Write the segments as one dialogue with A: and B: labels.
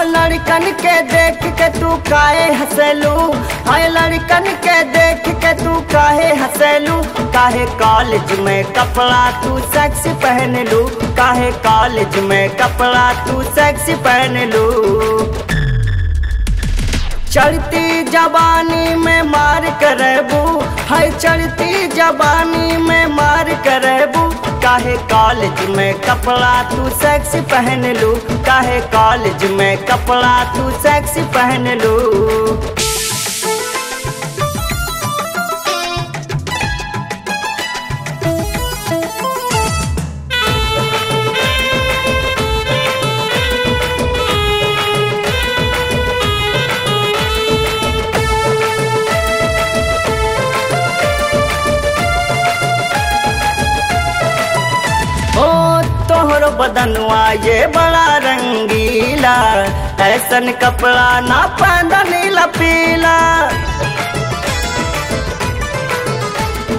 A: लड़कन के देख के तू काहे हंसलू, हाय लड़कन के देख के तू काहे हंसलू। काहे कॉलेज में कपड़ा तू सेक्सी पहन लू, काहे कॉलेज में कपड़ा तू सेक्सी पहन लू। चढ़ती जवानी में मार करबू, हाय चढ़ती जवानी में मार करबू। काहे कॉलेज में कपड़ा तू सेक्सी पहन लू, काहे कॉलेज में कपड़ा तू सेक्सी पहन लू। तोहरो बदनवा ये बड़ा रंगीला, ऐसन कपड़ा ना पहना नीला पीला।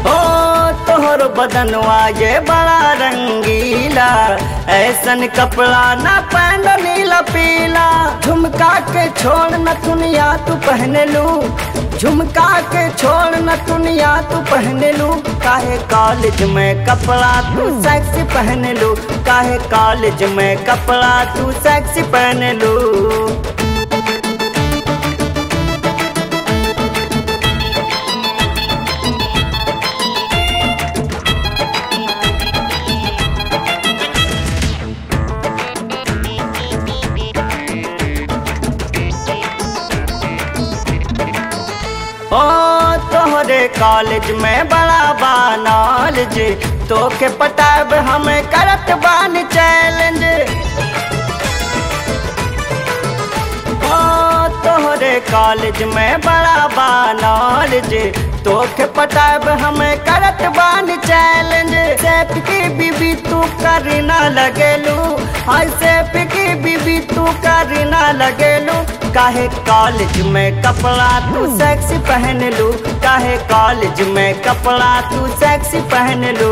A: ओ तोहरो बदनवा ये बड़ा रंगीला, ऐसन कपड़ा ना पहना नीला पीला। झुमका के छोड़ न दुनिया तू पहन लू, झुमका के छोड़ न दुनिया तू पहन लू। काहे कॉलेज में कपड़ा तू सेक्सी पहन लू, काहे कॉलेज में कपड़ा तू सेक्सी पहन लू। ओ तोहरे कॉलेज में बड़ा नॉलेज, तो के पटाब हमें करत बान चैलेंज। ओ तोहरे कॉलेज में बड़ा नॉलेज, तो के पटाब हमें करत बान चैलेंज। सेफ की बीबी तू करना लगेलू, हाय सेफ की बीबी तू करना लगेलू। काहे कॉलेज में कपड़ा तू सेक्सी पहन लू, काहे कॉलेज में कपड़ा तू सेक्सी पहन लू।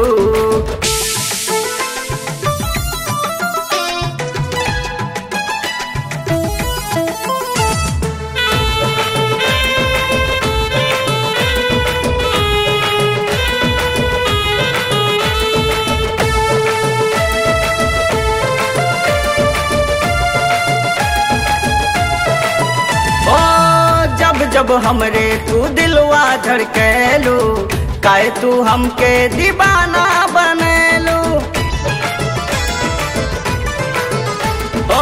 A: जब हमरे तू दिलवा धड़केलू, काहे तू हमके दीवाना बनेलू। ओ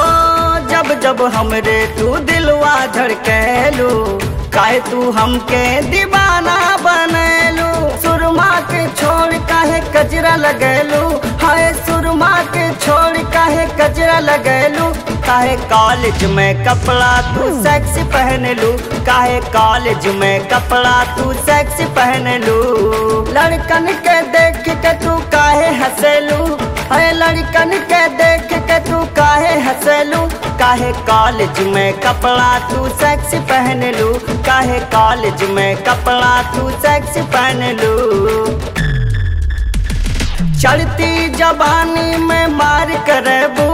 A: जब हमरे तू दिलवा धड़केलू, काहे तू हमके दीवाना बनेलू। सुरमा के छोड़ काहे कजरा लगेलू, हाय सुरमा के छोड़ काहे कजरा लगेलू। काहे कॉलेज में कपड़ा तू सेक्सी पहन लू, काहे कॉलेज में कपड़ा तू सेक्सी पहन लू। लड़कन के देख के तू काहे हंसलू, हाय लड़कन के देख के तू काहे हंसलू। काहे कॉलेज में कपड़ा तू सेक्सी पहन लू, काहे कॉलेज में कपड़ा तू सेक्सी पहन लू। चढ़ती जवानी में मार करबू,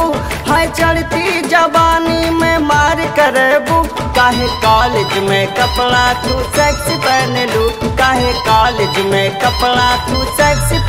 A: हाय चढ़ती जवानी में मार करबू। काहे कॉलेज में कपड़ा तू सेक्सी पहन लू, काहे कॉलेज में कपड़ा तू सेक्सी